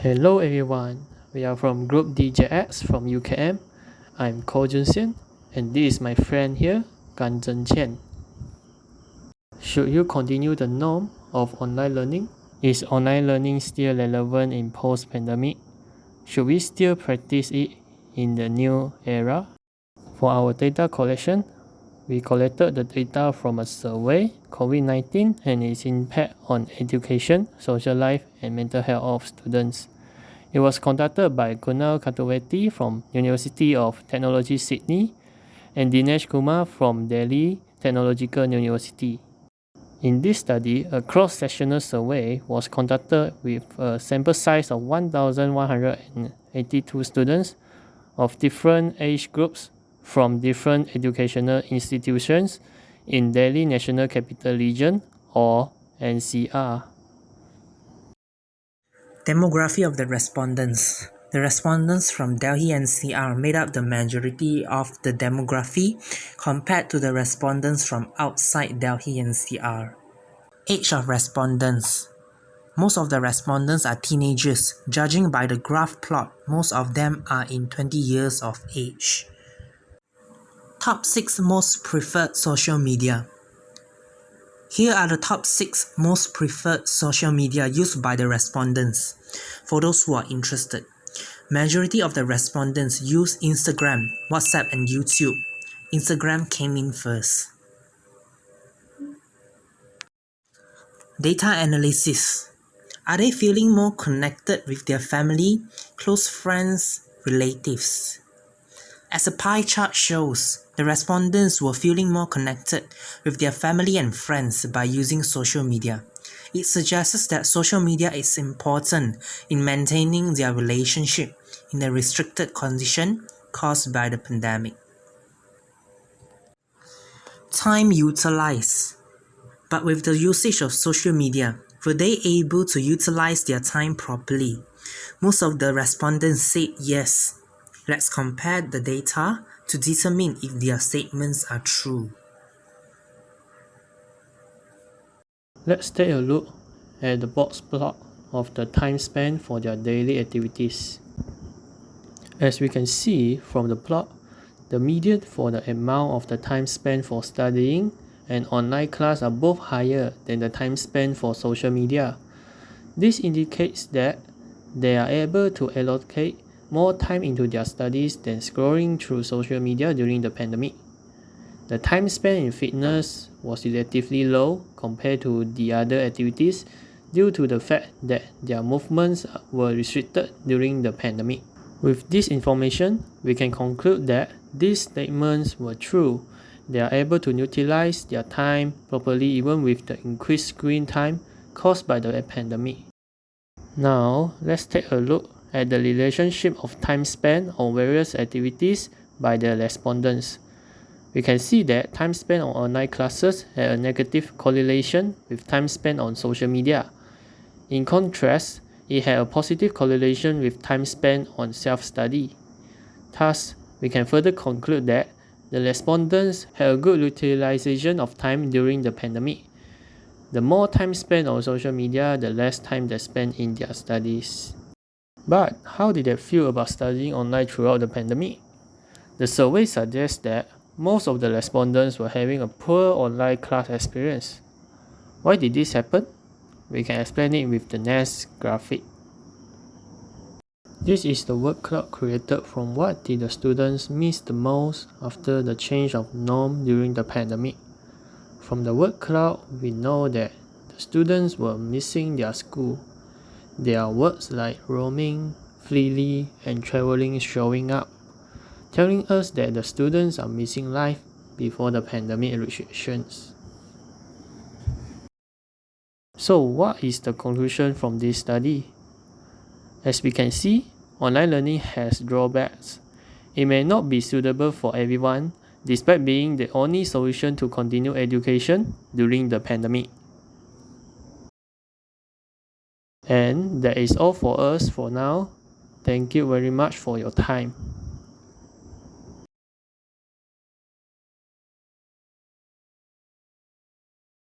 Hello everyone, we are from Group DeJX from UKM. I'm Ko Junxian and this is my friend here, Gan Zhenqian. Should you continue the norm of online learning? Is online learning still relevant in post-pandemic? Should we still practice it in the new era? For our data collection, we collected the data from a survey, COVID-19 and its impact on education, social life and mental health of students. It was conducted by Kunal Katawati from University of Technology Sydney and Dinesh Kumar from Delhi Technological University. In this study, a cross-sectional survey was conducted with a sample size of 1,182 students of different age groups from different educational institutions in Delhi National Capital Region or NCR. Demography of the respondents. The respondents from Delhi-NCR made up the majority of the demography compared to the respondents from outside Delhi-NCR. Age of respondents. Most of the respondents are teenagers. Judging by the graph plot, most of them are in 20 years of age. Top 6 most preferred social media. Here are the top 6 most preferred social media used by the respondents. For those who are interested, majority of the respondents use Instagram, WhatsApp and YouTube. Instagram came in first. Data analysis. Are they feeling more connected with their family, close friends, relatives? As the pie chart shows, the respondents were feeling more connected with their family and friends by using social media. It suggests that social media is important in maintaining their relationship in a restricted condition caused by the pandemic. Time utilized. But with the usage of social media, were they able to utilize their time properly? Most of the respondents said yes. Let's compare the data to determine if their statements are true. Let's take a look at the box plot of the time spent for their daily activities. As we can see from the plot, the median for the amount of the time spent for studying and online class are both higher than the time spent for social media. This indicates that they are able to allocate more time into their studies than scrolling through social media during the pandemic. The time spent in fitness was relatively low compared to the other activities due to the fact that their movements were restricted during the pandemic. With this information, we can conclude that these statements were true. They are able to utilize their time properly even with the increased screen time caused by the pandemic. Now, let's take a look at the relationship of time spent on various activities by the respondents. We can see that time spent on online classes had a negative correlation with time spent on social media. In contrast, it had a positive correlation with time spent on self-study. Thus, we can further conclude that the respondents had a good utilization of time during the pandemic. The more time spent on social media, the less time they spent in their studies. But how did they feel about studying online throughout the pandemic? The survey suggests that most of the respondents were having a poor online class experience. Why did this happen? We can explain it with the next graphic. This is the word cloud created from what did the students miss the most after the change of norm during the pandemic. From the word cloud, we know that the students were missing their school. There are words like roaming, freely, and traveling showing up, telling us that the students are missing life before the pandemic restrictions. So what is the conclusion from this study? As we can see, online learning has drawbacks. It may not be suitable for everyone, despite being the only solution to continue education during the pandemic. And that is all for us for now. Thank you very much for your time.